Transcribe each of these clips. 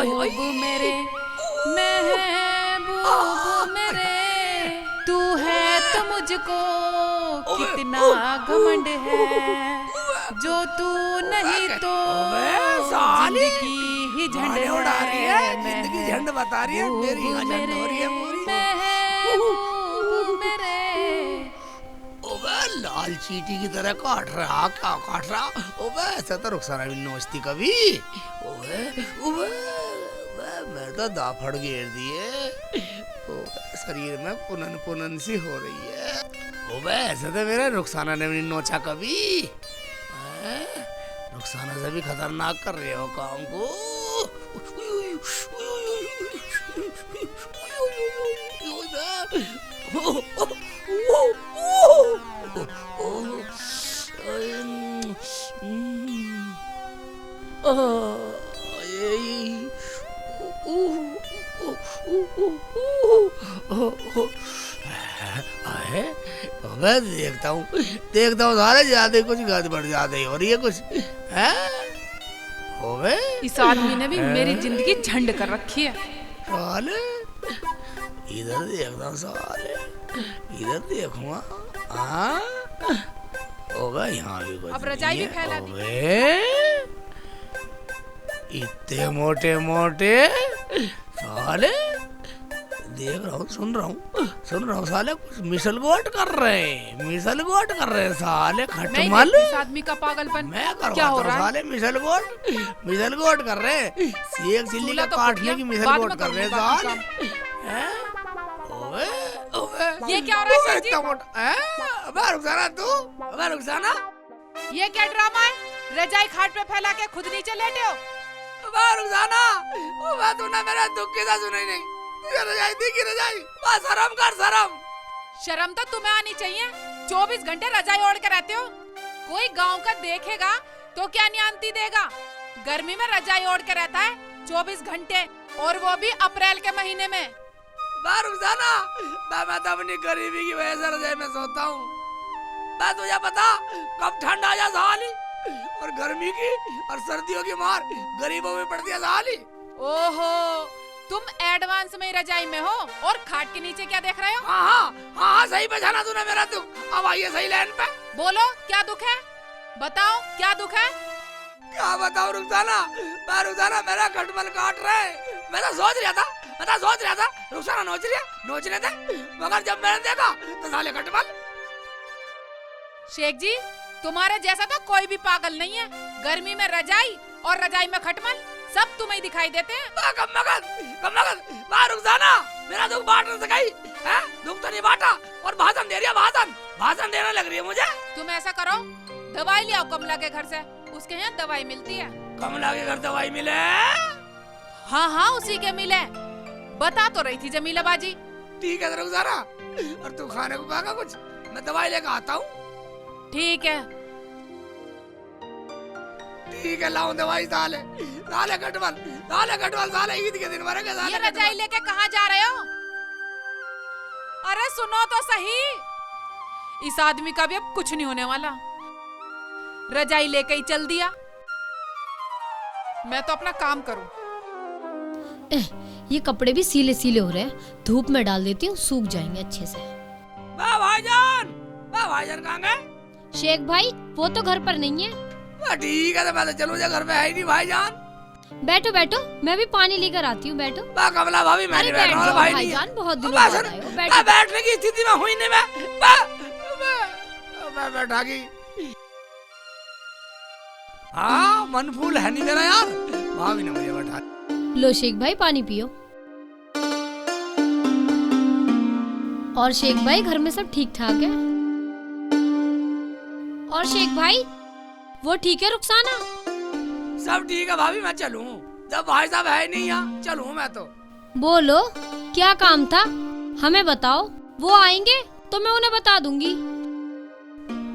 महबूब मेरे, महबूब मेरे, तू है तो मुझको कितना घमंड है, जो तू नहीं तो जिंदगी ही झंड है। जिंदगी झंड बता रही है, मेरी यहाँ झंड हो रही है पूरी। महबूब मेरे, ओबे लाल चींटी की तरह काट रहा, क्या काट रहा? ओबे ऐसा तो रुखसाना भी नोचती कभी। ओबे ओबे मैं तो दाफड़ घेर दिए। ओबे शरीर में पुनन पुनन सी हो रही है। ओबे ऐसे तो मेरा रुखसाना ने भी नोचा कभी। रुखसाना से भी खतरनाक कर रहे हो काम को। मैं देखता हूँ सारे ज्यादा कुछ गड़बड़ ज्यादा ही हो रही है कुछ है। ओबे इस आदमी ने भी मेरी जिंदगी झंड कर रखी है। साले इधर देखता हूँ, साले इधर देखूंगा। हाँ ओबे यहाँ भी कुछ अब रजाई भी फैला दी। ओबे इतने मोटे मोटे साले देख रहा हूँ, सुन रहा हूँ साले कुछ मिसल गोट कर रहे हैं साले खटमल। इस आदमी का पागलपन मैं क्या हो रहा है? साले मिसल गोट कर रहे हैं, सेक चिल्ली का तो काटने की मिसल बाद गोट में कर रहे हैं करूंगा साले। हैं? ओए ओए ये क्या हो रहा है सर जी? इतना मोटा हैं? अबे रुखसाना तू, अबे रुखसाना ये क्या ड्रामा है? रजाई खाट पे फैला के खुद नीचे लेटे हो। अबे रुखसाना, अबे तूने मेरा दुख की तो सुनी नहीं। ये रजाई दी की रजाई, बस शर्म कर शर्म। शर्म तो तुम्हें आनी चाहिए, 24 घंटे रजाई ओढ़ के रहते हो। कोई गांव का देखेगा तो क्या न्यान्ती देगा? गर्मी में रजाई ओढ़ के रहता है 24 घंटे, और वो भी अप्रैल के महीने में। रुखसाना मैं तो अपनी गरीबी की वजह से रजाई में सोता हूँ। मैं तुझे पता कब ठंड आ जा साली, और गर्मी की और सर्दियों की मार गरीबों में पड़ती है साली। ओहो, तुम एडवांस में ही रजाई में हो और खाट के नीचे क्या देख रहे हो? हाँ सही पहचाना तूने मेरा दुख। अब आइए सही लाइन पे। बोलो क्या दुख है, बताओ क्या दुख है? क्या बताऊं रुखसाना, मेरा खटमल काट रहे। मैं तो सोच रहा था रुखसाना नोचने दे, मगर जब मैंने देखा तो साले खटमल। शेख जी, तुम्हारे जैसा तो कोई भी पागल नहीं है। गर्मी में रजाई और रजाई में खटमल, सब तुम्हें ही दिखाई देते हैं। कम रुखसाना, मेरा दुख बांट न सकी है? दुख तो नहीं बांटा और भाषण दे रही है, भाषण देने लग रही है मुझे। तुम ऐसा करो, दवाई ले आओ कमला के घर से, उसके यहाँ दवाई मिलती है। कमला के घर दवाई मिले? हाँ उसी के मिले, बता तो रही थी जमीला बाजी। ठीक है रुखसाना, और तू खाने को खाएगा कुछ? मैं दवाई लेकर आता हूँ। ठीक है लाऊं दवाई। साले खटमल साले ईद के दिन मरेंगे साले। ये रजाई लेके कहाँ जा रहे हो? अरे सुनो तो सही, इस आदमी का भी अब कुछ नहीं होने वाला। रजाई लेके ही चल दिया। मैं तो अपना काम करूं। ये कपड़े भी सीले सीले हो रहे हैं, धूप में डाल देती हूँ, सूख जाएंगे अच्छे से। भाईजान कहाँ गए? शेख भाई वो तो घर पर नहीं है। ठीक है तो मैं तो चलूं, घर पे है ही नहीं भाईजान। बैठो मैं भी पानी लेकर आती हूँ, बैठो। कमला भाभी मैं नहीं बैठ रहा हूँ भाईजान, बहुत दिनों बाद आए हो, बैठो। बैठने की स्थिति में हुई नहीं मैं बैठा की। हाँ मन फूल है नहीं मेरा यार, भाभी ने मुझे बैठा। लो शेख भाई पानी पियो। और शेख भाई घर में सब ठीक ठाक है? और शेख भाई वो ठीक है रुखसाना? सब ठीक है भाभी, मैं चलूं? जब भाई साहब है नहीं यहाँ, चलूं मैं तो। बोलो क्या काम था, हमें बताओ, वो आएंगे तो मैं उन्हें बता दूंगी।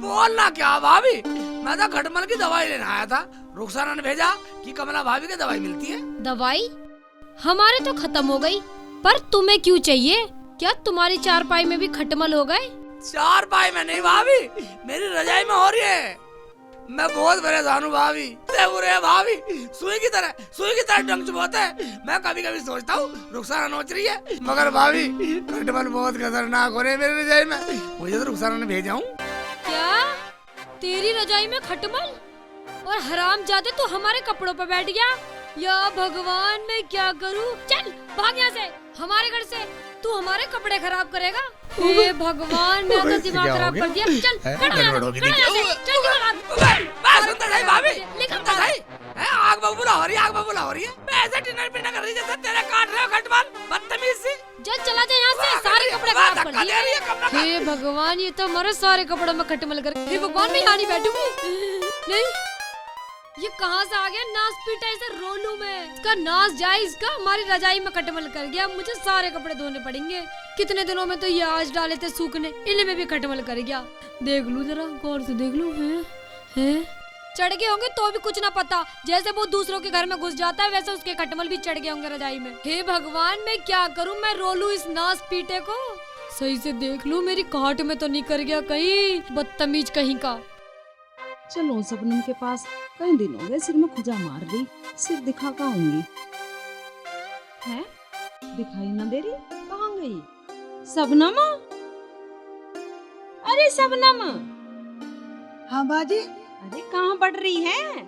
बोलना क्या भाभी, मैं तो खटमल की दवाई लेने आया था। रुखसाना ने भेजा कि कमला भाभी की दवाई मिलती है। दवाई हमारे तो खत्म हो गई, पर तुम्हें क्यों चाहिए? क्या तुम्हारी चारपाई में भी खटमल हो गए? चारपाई में नहीं भाभी, मेरी रजाई में हो रही है। मैं बहुत परेशान हूँ भाभी। बुरे भाभी सुई की तरह डंक चुभाते है। मैं कभी कभी सोचता हूँ रुखसाना नोच रही है, मगर भाभी खटमल बहुत खतरनाक हो रहे हैं मेरे रजाई में। मुझे तो रुखसाना ने भेजा हूँ। क्या तेरी रजाई में खटमल? और हरामजादे तू हमारे कपड़ों पर बैठ गया। या भगवान मैं क्या करूँ? चल भाग यहाँ से, हमारे घर से। तू हमारे कपड़े खराब करेगा? हे भगवान मेरा तो दिमाग खराब कर दिया। चल खड़ा हो यहाँ से, खड़ा हो यहाँ से, चल निकल सुंदर है भाभी, सुंदर है। आग बबूला हो रही है, आग बबूला हो रही है। मैं ऐसे डिनर पिनर कर रही जैसे तेरे काट रहे हो खटमल, बदतमीज सी। चल चला जा यहाँ से, सारे कपड़े खराब कर दिए। हे भगवान ये तो हमारे सारे कपड़ों में खटमल कर। हे भगवान मैं यहाँ नहीं बैठूंगी। नहीं ये कहाँ से आ गया नाच पीटा ऐसे रोलू में। इसका नाच जाए, इसका हमारी रजाई में खटमल कर गया। मुझे सारे कपड़े धोने पड़ेंगे। कितने दिनों में तो ये आज डाले थे सूखने, इनमें भी खटमल कर गया। देख लूं जरा गौर से देख लूं। हैं चढ़ गए होंगे तो भी कुछ ना पता। जैसे वो दूसरों के घर में घुस जाता है वैसे उसके खटमल भी चढ़ गए होंगे रजाई में। हे भगवान मैं क्या करूँ? मैं रोलू इस नाच पीटे को। सही से देख लूं मेरी काट में तो नहीं कर गया कहीं, बदतमीज कहीं का। चलो सबनम के पास, कई दिन हो गए सिर में खुजा मार दी। सिर दिखा का आऊंगी है, दिखाई ना दे रही। कहाँ गई सबनम? अरे सबनम। हाँ बाजी। अरे कहाँ बढ़ रही है?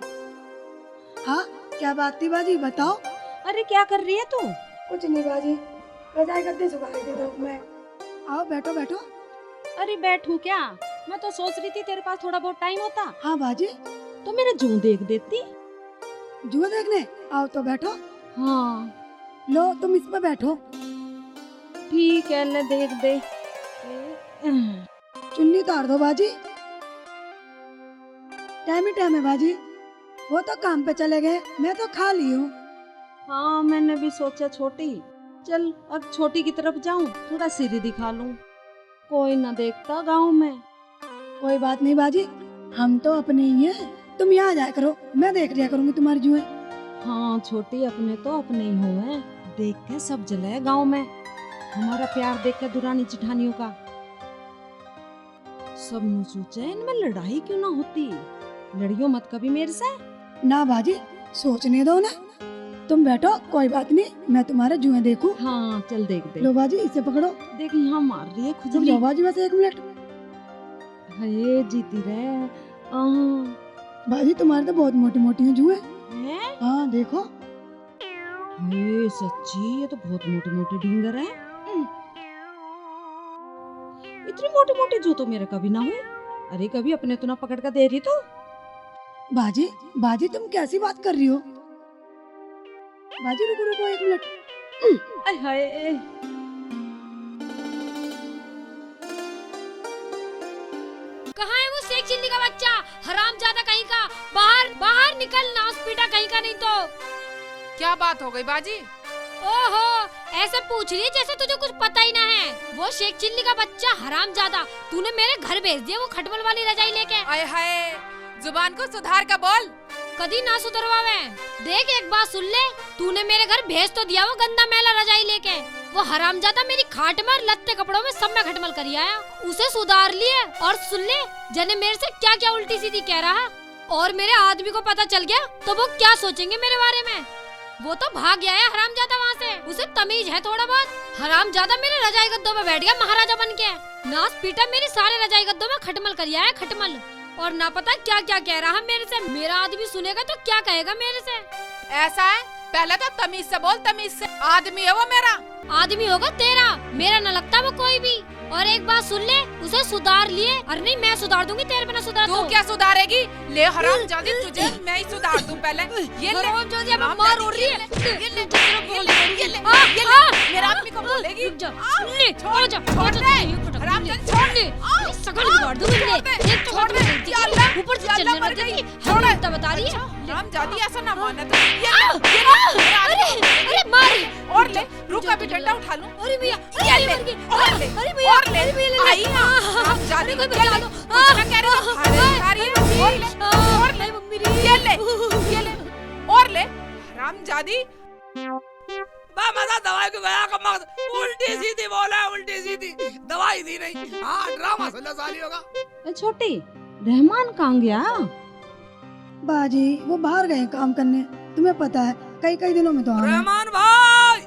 हाँ क्या बात थी बाजी, बताओ। अरे क्या कर रही है तू? कुछ नहीं बाजी, रजाई गद्दे सुखा रही थी धूप में। आओ बैठो बैठो। अरे बैठूं क्या? मैं तो सोच रही थी तेरे पास थोड़ा बहुत टाइम होता हाँ बाजी। तो मेरे जूं देख देती। जुआ देखने? आओ तो बैठो। हाँ लो तुम इस पे बैठो। ठीक है ले देख दे। चुन्नी उतार दो बाजी। टाइम ही टाइम है बाजी, वो तो काम पे चले गए, मैं तो खा ली हूँ। हाँ मैंने भी सोचा छोटी, चल अब छोटी की तरफ जाऊं, थोड़ा सिर दिखा लूं। कोई ना देखता गांव में। कोई बात नहीं बाजी, हम तो अपने ही हैं। तुम यहाँ जाया करो, मैं देख लिया करूंगी तुम्हारी जुए। हाँ छोटी अपने तो अपने ही हुए, देख के सब जले गांव में। हमारा प्यार देख के दुरानी चिठानियों का सब न सोचे इनमें लड़ाई क्यों ना होती। लड़ियो मत कभी मेरे से। ना बाजी सोचने दो ना, तुम बैठो, कोई बात नहीं, मैं तुम्हारे जुए देखूं। हाँ चल देख दे। लो बाजी इसे पकड़ो। देख यहाँ मार रही है तुम खुजली। जाओ बाजी बस 1 मिनट। हाय जीती रहे। बाजी तुम्हारे तो बहुत मोटी मोटी हैं जुए। हैं? हाँ देखो। हे सच्ची ये तो बहुत मोटे मोटे ढींगर है। इतनी मोटे मोटे जो तो मेरे कभी ना हुए। अरे कभी अपने तो ना पकड़ कर दे रही तो। बाजी बाजी तुम कैसी बात कर रही हो? बाजी रुको रुको 1 मिनट। आय हाय कहाँ है वो शेख चिल्ली का बच्चा? हरामजादा कहीं का, बाहर बाहर निकल, नाच पीटा कहीं का। नहीं तो क्या बात हो गई बाजी? ओहो ऐसे पूछ रही है जैसे तुझे कुछ पता ही ना है। वो शेख चिल्ली का बच्चा हरामजादा तूने मेरे घर भेज दिया वो खटमल वाली रजाई लेके। आय हाय, जुबान को सुधार का बोल। कदी ना सुधरवावे। देख एक बात सुन ले, तूने मेरे घर भेज तो दिया वो गंदा मैला रजाई लेके। वो हरामजादा मेरी खाट में और लत्ते कपड़ों में सब में खटमल करी आया। उसे सुधार लिए और सुन ले जने मेरे से क्या क्या उल्टी सीधी कह रहा। और मेरे आदमी को पता चल गया तो वो क्या सोचेंगे मेरे बारे में। वो तो भाग गया है हरामजादा वहाँ से, उसे तमीज है थोड़ा बहुत। हरामजादा मेरे रजाई गद्दों में बैठ गया महाराजा बन के। नाच पीटा मेरी सारे रजाई गद्दों में खटमल करी आया खटमल। और ना पता क्या क्या कह रहा मेरे से। मेरा आदमी सुनेगा तो क्या कहेगा मेरे से। ऐसा है, पहले तो तमीज से बोल, तमीज से। आदमी है वो मेरा। आदमी होगा तेरा, मेरा न लगता वो कोई भी। और एक बात सुन ले, उसे सुधार लिए। अरे नहीं मैं सुधार दूंगी, तेरे बिना सुधार तू क्या सुधारेगी? ले हरामजादी, तुझे मैं ही सुधार दूं पहले। ये ले हरामजादी, अब मार हो रही है। ये ले मेरा आदमी को बोलेगी। रुक जा, ले छोड़ जा, छोड़ दे हरामजादी, छोड़ दे। सकल बिगाड़ दूंगी ले। एक छोड़ दे, ऊपर से चलने लग जाएगी। छोड़ हम बता रही है। हरामजादी ऐसा ना मानना तो। अरे मारी और ले, रुक अभी डंडा उठा लूं। अरे भैया, ये ले, और ले, अरे भैया, और ले। अरे भैया, आई ना, हरामजादी को बचा लो। कुछ ना कह रही हूं, खा रही है। और ले, मम्मी ये ले, और ले, हरामजादी। मजा दवाई को गया का मकसद उल्टी सीधी बोला, उल्टी सीधी दवाई दी नहीं। हाँ ड्रामा सुन साली होगा। छोटी रहमान कहाँ गया? बाजी वो बाहर गए काम करने, तुम्हें पता है कई कई दिनों में तो आना। रहमान भाई,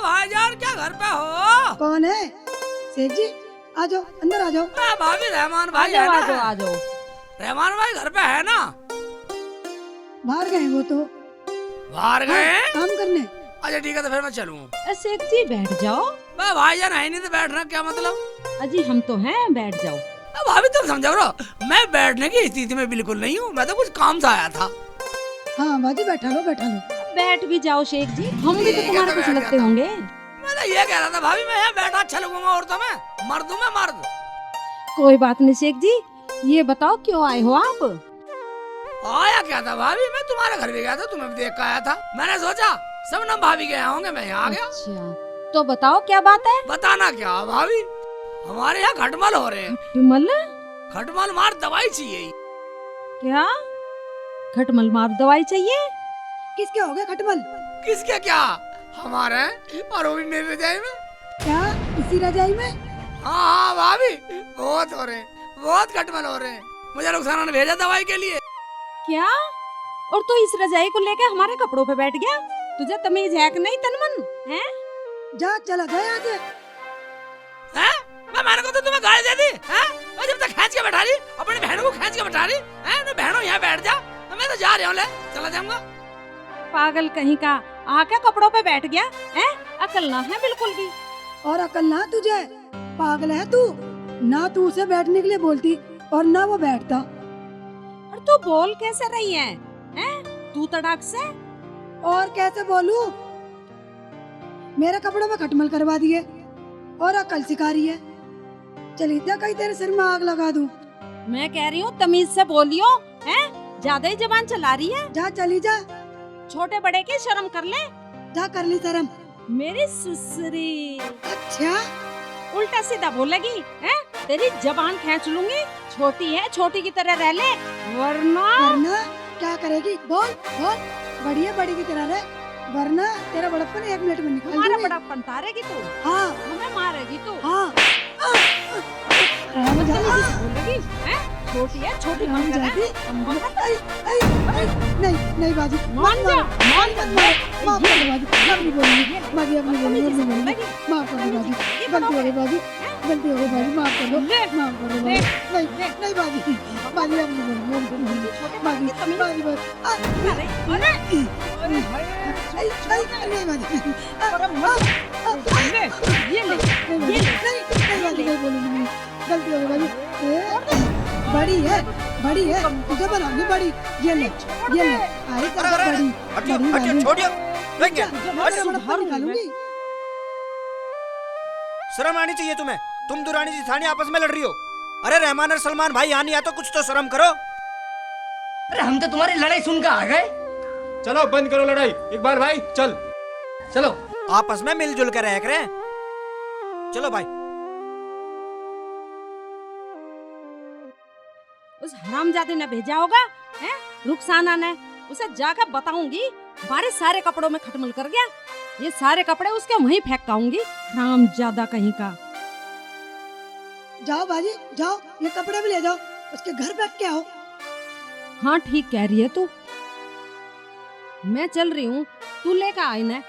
भाईजान क्या घर पे हो? कौन है? सेठ जी आ जाओ, अंदर आ जाओ। भाभी रहमान आ भाई है जाओ आ ना? जाओ आ जाओ। रहमान भाई घर पे है ना? बाहर गए वो तो बाहर गए हैं? काम करने। अच्छा ठीक है, तो फिर मैं चलूँ। सेठ जी बैठ जाओ। भाईजान है नहीं तो बैठना क्या मतलब? अजी हम तो हैं, बैठ जाओ। भाभी तुम समझो रहो, मैं बैठने की स्थिति में बिल्कुल नहीं हूँ, मैं तो कुछ काम से आया था। हाँ बाजी बैठा लो बैठा लो। बैठ भी जाओ शेख जी, हम भी तो तुम्हारे कुछ लगते होंगे। मैं तो ये कह रहा था भाभी, मैं यहाँ बैठा अच्छा लगूंगा और तो मैं मर्द हूँ, मैं मर्द। कोई बात नहीं शेख जी, ये बताओ क्यों आए हो आप? आया क्या था भाभी, मैं तुम्हारे घर भी गया था, तुम्हें भी देख कर आया था। मैंने सोचा सब ना भाभी गए होंगे, मैं यहाँ आ गया। अच्छा तो बताओ क्या बात है? बताना क्या भाभी, हमारे यहाँ खटमल हो रहे हैं। खटमल? खटमल मार दवाई चाहिए। क्या खटमल मार दवाई चाहिए? किसके हो गए खटमल? किसके क्या, हमारे और वो भी मेरी रजाई में। क्या इसी रजाई में? हाँ भाभी, बहुत हो रहे हैं, बहुत खटमल हो रहे हैं। मुझे रुखसाना ने भेजा दवाई के लिए। क्या? और तू इस रजाई को लेके हमारे कपड़ों पे बैठ गया? तुझे तमीज है कि नहीं तनमन? हैं? जा चला गया यहाँ से। हैं? मैंने को तो तुम्हें गाली दे दी हैं? मैं जब तक खींच के बैठा रही, अपनी बहन को खींच के बैठा रही हैं? ना बहनों यहाँ बैठ जा, मैं तो जा रहा हूँ, ले चला जाऊंगा। पागल कहीं का, आके कपड़ों पे बैठ गया हैं? अकल ना है बिल्कुल भी। और अकल ना तुझे, पागल है तू। ना तू उसे बैठने के लिए बोलती और ना वो बैठता। और तू बोल कैसे रही है? हैं? तू तड़ाक से। और कैसे बोलूं? मेरे कपड़ों में खटमल करवा दिए और अकल सिखा रही है। चली जा, कहीं तेरे सिर में आग लगा दूं। मैं कह रही हूँ तमीज से बोलियो, हैं? ज्यादा ही जबान चला रही है। जा चली जा, छोटे बड़े की शर्म कर ले। जा कर ली शर्म। मेरी सुसरी अच्छा उल्टा सीधा बोलेगी हैं? तेरी जबान खींच लूंगी। छोटी है, छोटी की तरह रह ले, वरना वरना क्या करेगी? बोल बोल, बड़ी है बड़ी की तरह रह, वरना तेरा बड़प्पन 1 मिनट में निकाल हमारा दूंगी। बड़प्पन तारेगी तू। हाँ हमें मारेगी तू। हाँ बोलेगी हैं? छोटी है, छोटी राम बनकर जाती। है। हम बनकर आई, आई, आई, नहीं नहीं बाजी, मान जा, मान जा। माफ कर दो बाजी, अब नहीं बोलूंगी बाजी, अब नहीं बोलूंगी, अब नहीं बोलूंगी। माफ कर दो बाजी, गलती हो गई बाजी, गलती हो गई बाजी, माफ कर दो, माफ कर दो बाजी। नहीं नहीं बाजी, बाजी अब नहीं बोलूंगी, अब नहीं बोलूंगी बाजी, बाजी बाजी अरे अरे आई, आई, नहीं बाजी, ये ले, नहीं बाजी, नहीं बोलूंगी, गलती हो गई बाजी। बड़ी है तुझे बनाऊंगी बड़ी। ये ले आई कर बड़ी बड़ी छोड़िए, निकालूंगी। शर्म आनी चाहिए तुम्हें। तुम दुरानी जिठानी आपस में लड़ रही हो। अरे रहमान और सलमान भाई यहाँ नहीं आया तो कुछ तो शर्म करो। अरे हम तो तुम्हारी लड़ाई सुनकर आ गए। चलो बंद करो लड़ाई, इकबाल भाई चल। चलो आपस में मिलजुल कर रह करें। चलो भाई। उस हरामजादे ने भेजा होगा हैं? रुखसाना ने। उसे जाकर बताऊंगी हमारे सारे कपड़ों में खटमल कर गया। ये सारे कपड़े उसके वहीं फेंक आऊंगी, हरामजादा कहीं का। जाओ बाजी जाओ, ये कपड़े भी ले जाओ, उसके घर बैठ के आओ। हाँ ठीक कह रही है तू। मैं चल रही हूँ, तू लेकर आई ना।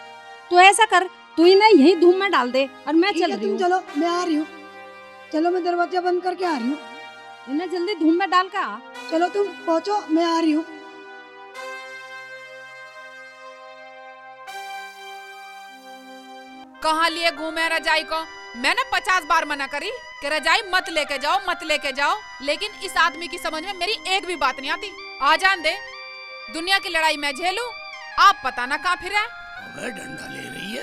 तू ऐसा कर, तू इन्हें यही धूम में डाल दे और मैं ठीक चल है रही तुम हूँ। चलो, मैं आ रही हूँ। चलो मैं दरवाजा बंद करके आ रही हूँ। इन्हें जल्दी धूम में डाल का। चलो तुम पहुँचो, मैं आ रही हूँ। कहाँ लिए घूमे रजाई को? मैंने 50 बार मना करी कि रजाई मत लेके जाओ, मत लेके जाओ, लेकिन इस आदमी की समझ में मेरी एक भी बात नहीं आती। आ जान दे, दुनिया की लड़ाई मैं झेलूं, आप पता ना कहाँ फिर है। अबे डंडा ले रही है।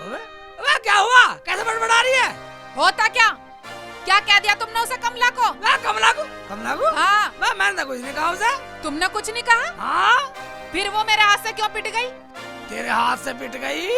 अबे क्या हुआ, कैसे बड़बड़ा रही है? होता क्या? क्या कह दिया तुमने उसे कमला को? कमला को? कमला को? हाँ। मैंने तो कुछ नहीं कहा उसे। तुमने कुछ नहीं कहा? हाँ। फिर वो मेरे हाथ से क्यों पिट गई? तेरे हाथ से पिट गई?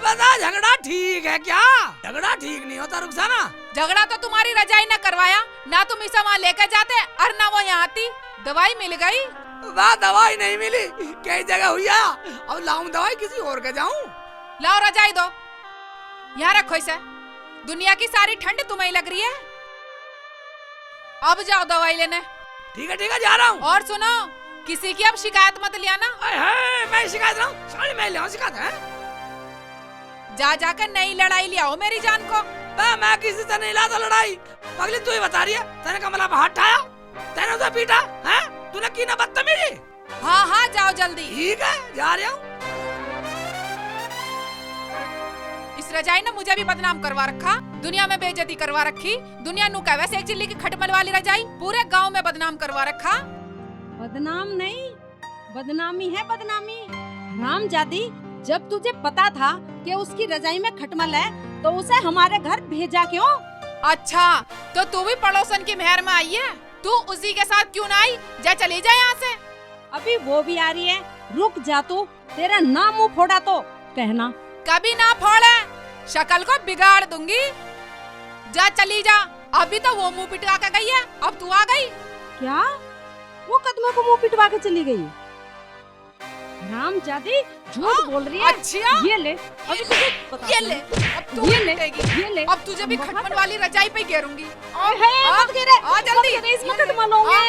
बता, झगड़ा ठीक है क्या? झगड़ा ठीक नहीं होता रुखसाना। झगड़ा तो तुम्हारी रजाई ने करवाया ना, तुम इसे वहाँ लेकर जाते और ना वो यहाँ आती। दवाई मिल गई? वाह, दवाई नहीं मिली, कई जगह हुई है। अब लाऊं दवाई किसी और के जाऊं? लाओ रजाई दो, यहाँ रखो इसे। दुनिया की सारी ठंड तुम्हें लग रही है। अब जाओ दवाई लेने। ठीक है जा रहा हूँ। और सुनो, किसी की अब शिकायत मत लिया ना। मैं शिकायत रहा हूँ, साड़ी मैं ले शिकायत है। जा जाकर नई लड़ाई ले आओ मेरी जान को। मैं किसी से नहीं लाता लड़ाई। पगली तू ही बता रही है, तेने कमला पे हाथ ठाया, तेने उसे पीटा है, तूने की ना बदतमीजी। हाँ जाओ जल्दी। ठीक है जा रहा हूँ। इस रजाई ने मुझे भी बदनाम करवा रखा, दुनिया में बेइज्जती करवा रखी। दुनिया नु कह वैसे एक चिल्ली की खटमल वाली रजाई पूरे गांव में बदनाम करवा रखा। बदनाम नहीं, बदनामी है बदनामी। हरामजादी, जब तुझे पता था कि उसकी रजाई में खटमल है तो उसे हमारे घर भेजा क्यों? अच्छा, तो तू भी पड़ोसन की मेहर में आई है, तू उसी के साथ क्यों ना आई? जा चली जा यहाँ से। अभी वो भी आ रही है, रुक जा तू, तेरा नाम मुंह फोड़ा तो कहना। कभी ना फोड़े, शक्ल को बिगाड़ दूंगी। जा चली जा, अभी तो वो मुंह पिटवा के गई है, अब तू आ गई। क्या? वो कदमों को मुंह पिटवा के चली गई? हरामजादी, झूठ बोल रही है। अच्छा, ये ले, अभी तुझे बताती ये ले, हूँ। अब तू ये ले, पिटेगी। ये ले। अब तुझे भी खटमल वाली रजाई पे घेरूंगी। मत गिरे, आ जल्दी, मत गिरे, इसमें खटमल होंगे।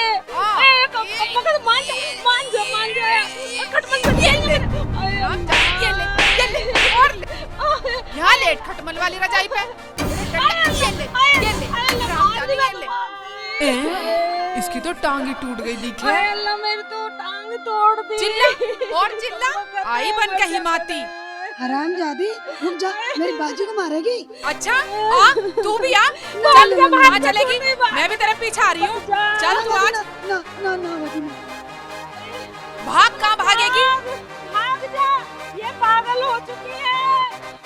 मान जा, खटमल ये ले, और ले। यहाँ लेट खटमल वाली रजाई पे। ये ले। इसकी तो टांग ही टूट गई दिखे। मेरी तो टांग तोड़ दी। चिल्ला और चिल्ला, आई बन के हिमाती। हरामजादी, रुक जा, मेरी बाजी को मारेगी। अच्छा, आ तू भी आ, चल कहाँ चलेगी? मैं भी तेरे पीछे आ रही हूँ, चल तू आज। ना ना ना बाजी ना। भाग, कहाँ भागेगी? भाग जा, ये पागल हो चुकी है,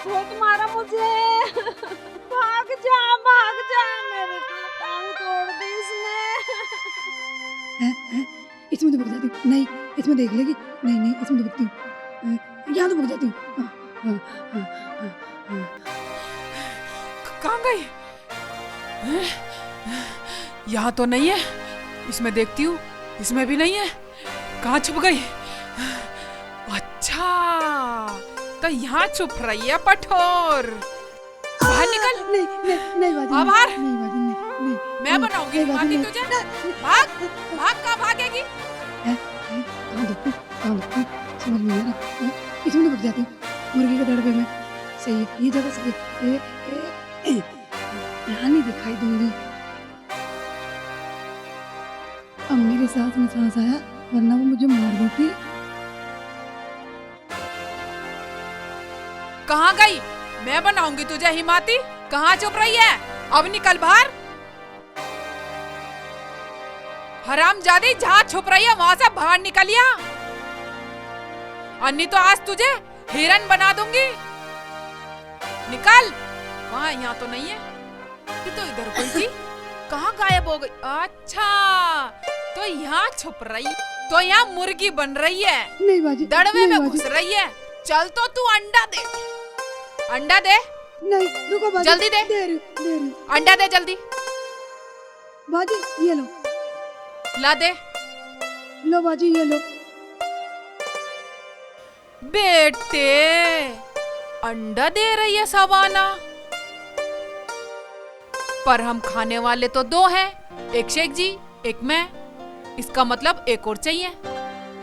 बहुत मारा मुझे। भाग जा, मेरे तो टांग तोड़ दी इसने। इसमें तो भग जाती हूँ, नहीं इसमें देख लेगी, नहीं इसमें तो भगती हूँ, यहाँ तो भग जाती हूँ। कहाँ गई? यहाँ तो नहीं है, इसमें देखती हूँ, इसमें भी नहीं है, कहाँ छुप गई? अच्छा, तो यहाँ छुप रही है पठोर। बाहर निकल। नहीं बाजी, बाहर। नहीं बाजी, नहीं। मैं बनाऊंगी हिमाती तुझे। भाग, कहाँ भागेगी? कहाँ देखूं, समझ नहीं आ रहा। इसमें तो भग जाती हूँ, मुर्गी के दड़बे में। सही है, ये जगह सही है। यहाँ नहीं दिखाई दूंगी। अब मेरे सांस में सांस आया, वरना वो मुझे मार देती। कहाँ गई? मैं बनाऊंगी तुझे हिमाती। कहाँ छुप रही है? अब निकल बाहर। हरामजादी, जहाँ छुप रही है वहाँ से बाहर निकलिया, अन्नी तो आज तुझे हिरन बना दूंगी। निकल। वहाँ, यहाँ तो नहीं है, ये तो इधर कोई थी, कहाँ गायब हो गई? अच्छा, तो यहाँ छुप रही, तो यहाँ मुर्गी बन रही है, नहीं बाजी, दड़वे नहीं में बाजी। घुस रही है। चल तो तू अंडा दे, अंडा दे। नहीं रुको बाजी, जल्दी दे। दे रही हूँ। अंडा दे जल्दी। बाजी ये लो, ला दे। लो बाजी ये लो। बेटे, अंडा दे रही है सवाना, पर हम खाने वाले तो दो हैं, एक शेख जी, एक मैं। इसका मतलब एक और चाहिए।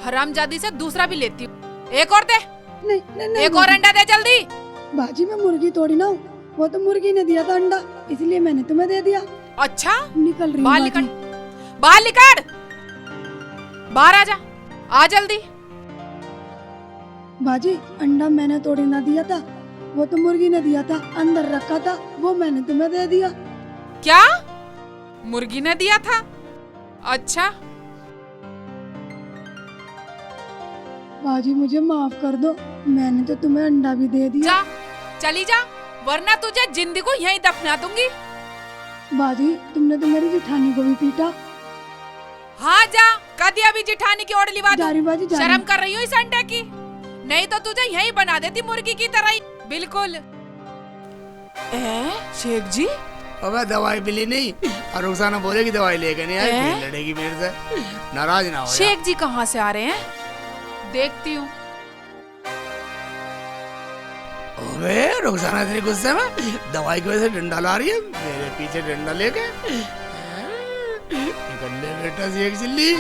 हरामजादी से दूसरा भी लेती हूँ, एक और दे। नहीं एक और अंडा दे जल्दी। बाजी मैं मुर्गी थोड़ी ना हूँ, वो तो मुर्गी ने दिया था अंडा, इसलिए मैंने तुम्हें दे दिया। अच्छा, निकल रही बाहर हूँ निकल, बाजी। बाहर निकल, बाहर आ जा, आ जल्दी। बाजी अंडा मैंने थोड़ी ना दिया था, वो तो मुर्गी ने दिया था, अंदर रखा था, वो मैंने तुम्हें दे दिया। क्या? मुर्गी ने दिया था? अच्छा, बाजी मुझे माफ कर दो, मैंने तो तुम्हें अंडा भी दे दिया। जा, चली जा, वरना तुझे जिंदगी को यहीं दफना दूंगी। बाजी तुमने तो मेरी जेठानी को भी पीटा। हाँ जा, कदी अभी जिठानी की ओढ़ लिवा दूं। जारी बाजी जारी। शर्म कर रही हो इस अंडे की? नहीं तो तुझे यहीं बना देती मुर्गी की तरह ही, बिल्कुल। शेख जी, अबे दवाई मिली नहीं, और रुखसाना बोलेगी दवाई लेके नहीं आई, फिर लड़ेगी मेरे से, नाराज ना हो जा। शेख जी कहाँ से आ रहे हैं? देखती हूँ। अबे रुखसाना इतनी गुस्से में दवाई की वजह से डंडा ला रही है, मेरे पीछे डंडा लेके कर ले बेटा शेख चिल्ली।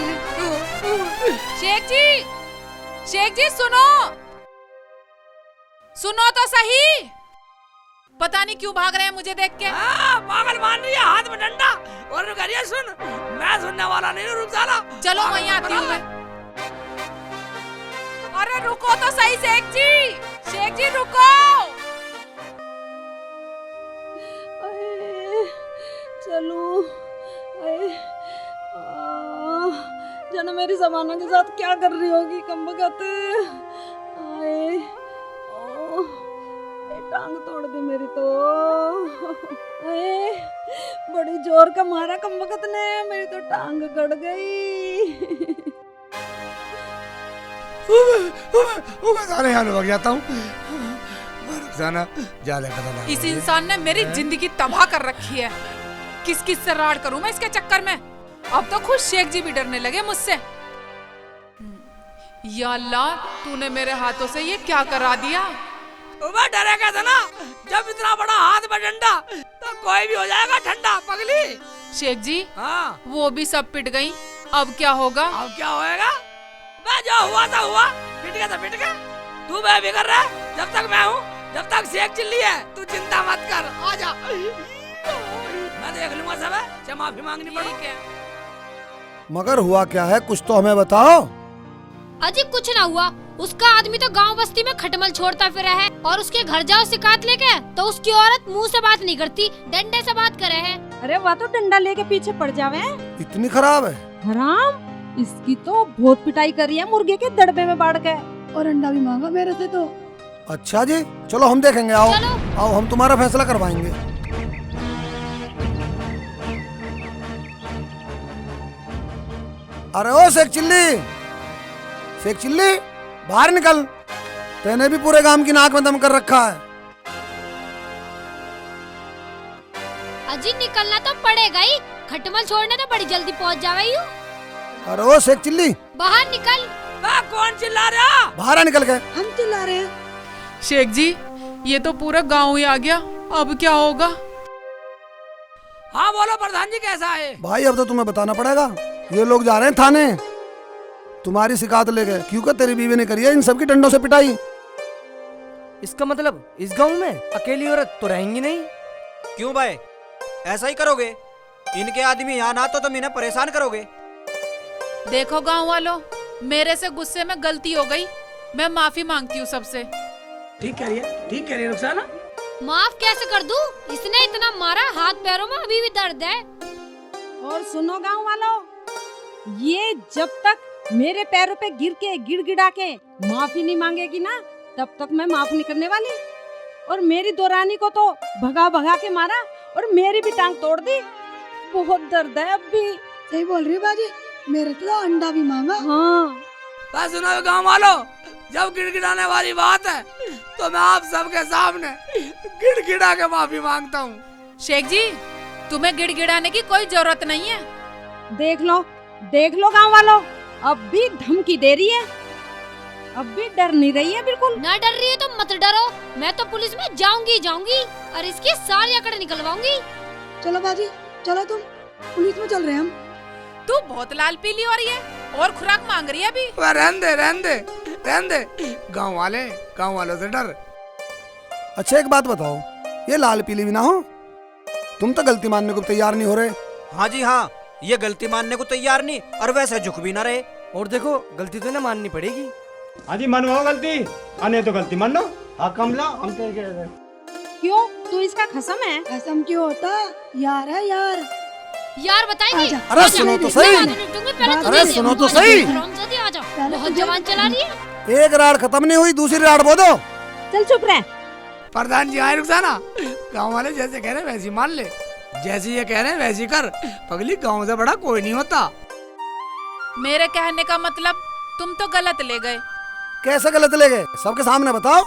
शेख जी सुनो, सुनो तो सही। पता नहीं क्यों भाग रहे हैं मुझे देख के। पागल मान रही है, हाथ में डंडा और करिए सुन, मैं सुनने वाला नहीं हूँ, रुक साला। चलो वहीं आती हूँ मैं। अरे रुको तो सही शेख जी रुको। चलो जाना मेरी जमाना के साथ क्या कर रही होगी कमबख्त। आए टांग तोड़ दी मेरी तो। आए बड़ी जोर का मारा कमबख्त ने, मेरी तो टांग गड़ गई। सारे हाल हो जाता हूँ। रुखसाना ज्यादा खतरनाक। इस इंसान ने मेरी जिंदगी तबाह कर रखी है। किस किस से राड़ करूं मैं इसके चक्कर में। अब तो खुद शेख जी भी डरने लगे मुझसे। या अल्लाह, तूने मेरे हाथों से ये क्या करा दिया। डरेगा था ना, जब इतना बड़ा हाथ में डंडा तो कोई भी हो जाएगा ठंडा पगली। शेख जी हाँ, वो भी सब पिट गई, अब क्या होगा। अब क्या होएगा? मैं जो हुआ था हुआ, पिट गया था पिट गया। तू भी कर रहा है, जब तक मैं हूँ, जब तक शेख चिल्ली है, तू चिंता मत कर, आजा। मैं देख लूंगा सब है, चाहे माफी मांगनी पड़े। मगर हुआ क्या है, कुछ तो हमें बताओ। अजी कुछ ना हुआ, उसका आदमी तो गांव बस्ती में खटमल छोड़ता फिरा है, और उसके घर जाओ शिकायत लेके तो उसकी औरत मुंह से बात नहीं करती, डंडे से बात करे है। अरे वह तो डंडा लेके पीछे पड़ जावे। इतनी खराब है? हराम, इसकी तो बहुत पिटाई करी है मुर्गे के दड़बे में बाढ़ के, और अंडा भी मांगा मेरे से तो। अच्छा जी, चलो हम देखेंगे। आओ आओ, हम तुम्हारा फैसला करवाएंगे। अरे ओ शेख चिल्ली बाहर निकल, तेने भी पूरे गांव की नाक में दम कर रखा है। अजी निकलना तो पड़ेगा ही, खटमल छोड़ने तो बड़ी जल्दी पहुंच जावे यूं। अरे ओ शेख चिल्ली, बाहर निकल। कौन चिल्ला रहा? बाहर आ निकल के। हम चिल्ला रहे हैं। शेख जी, ये तो पूरा गांव ही आ गया, अब क्या होगा। हाँ बोलो प्रधान जी, कैसा है? भाई अब तो तुम्हें बताना पड़ेगा, ये लोग जा रहे हैं थाने तुम्हारी शिकायत लेके, क्योंकि तेरी बीवी ने करी है इन सबकी डंडों से पिटाई। इसका मतलब इस गांव में अकेली औरत तो रहेंगी नहीं। क्यों भाई, ऐसा ही करोगे? इनके आदमी यहाँ ना तो तुम इन्हें परेशान करोगे। देखो गांव वालों, मेरे से गुस्से में गलती हो गई, मैं माफी मांगती हूँ सबसे। ठीक कह रही है रुखसाना। माफ कैसे कर दूं? इसने इतना मारा, हाथ पैरों में अभी भी दर्द है। और सुनो गांव वालों, ये जब तक मेरे पैरों पे गिर के गिड़गिड़ा के माफी नहीं मांगेगी ना, तब तक मैं माफ नहीं करने वाली। और मेरी दोरानी को तो भगा भगा के मारा और मेरी भी टांग तोड़ दी, बहुत दर्द है अब भी। सही बोल रही है बाजी, मेरे तो अंडा भी मांगा। हाँ बस सुनो गांव वालों, जब गिड़गिड़ाने वाली बात है तो मैं आप सबके सामने गिड़गिड़ा के माफी मांगता हूँ। शेख जी, तुम्हें गिड़गिड़ाने की कोई जरूरत नहीं है। देख लो गांव वालों, अब भी धमकी दे रही है, अब भी डर नहीं रही है बिल्कुल। ना डर रही है तो मत डरो, मैं तो पुलिस में जाऊंगी और इसकी सारी अकड़ निकलवाऊंगी। चलो बाजी, चलो तुम, पुलिस में चल रहे हैं हम। तू बहुत लाल पीली हो रही है और खुराक मांग रही है अभी। रहने दे, गाँव वालों से डर। अच्छा एक बात बताओ, ये लाल पीली भी ना हो, तुम तो गलती मानने को तैयार नहीं हो रहे। हाँ जी हाँ, ये गलती मानने को तैयार नहीं, और वैसे झुक भी ना रहे। और देखो, गलती तो ना माननी पड़ेगी। हाँ जी, मनवाओ गलती, आने तो गलती मान लो। हाँ कमला, हम तो क्यों, तू इसका खसम है? खसम क्यों होता, यार है यार। यार बताएंगे। अरे सुनो तो सही, अरे सुनो तो सही। बहुत जवान चला रही है। एक राड खत्म नहीं हुई, दूसरी राड बो दो। चल चुप रह। प्रधान जी आए रुखसाना, गाँव वाले जैसे कह रहे हैं वैसी मान ले, जैसी ये कह रहे हैं वैसी कर, पगली गाँव से बड़ा कोई नहीं होता। मेरे कहने का मतलब तुम तो गलत ले गए। कैसे गलत ले गए, सबके सामने बताओ।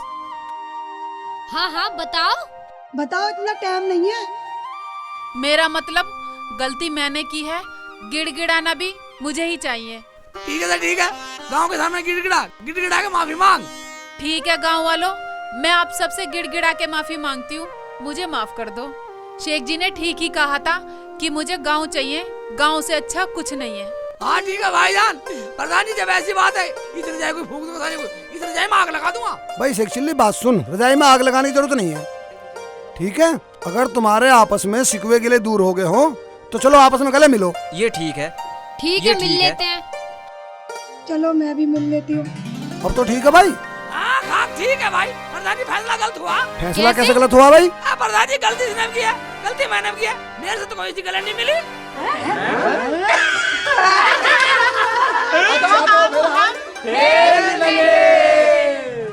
हाँ बताओ। इतना टाइम नहीं है। मेरा मतलब गलती मैंने की है, गिड़गिड़ाना भी मुझे ही चाहिए। ठीक है, गाँव के सामने गिड़गिड़ा के माफी मांग। ठीक है गाँव वालों, मैं आप सबसे गिड़गिड़ा के माफी मांगती हूँ, मुझे माफ कर दो। शेख जी ने ठीक ही कहा था कि मुझे गांव चाहिए, गांव से अच्छा कुछ नहीं है। हाँ ठीक है भाईजान, प्रधान जी जब ऐसी बात है इस रजाई को फूंक दूंगा, इस रजाई में आग लगा दूंगा। भाई शेख चिल्ली बात सुन, रजाई में आग लगाने की जरूरत नहीं है, ठीक है? अगर तुम्हारे आपस में शिकवे गिले दूर हो गए हो तो चलो आपस में गले मिलो। ये ठीक है, ठीक ये है, मिल ठीक है। लेते हैं। चलो मैं भी मिल लेती हूँ। अब तो ठीक है भाई। हाँ ठीक है भाई, प्रधान जी फैसला गलत हुआ। फैसला कैसे गलत हुआ भाई? प्रधान जी गलती इसने की है, गलती मैंने की है, मेरे से तो कोई सी गलत नहीं मिली। खेल लगे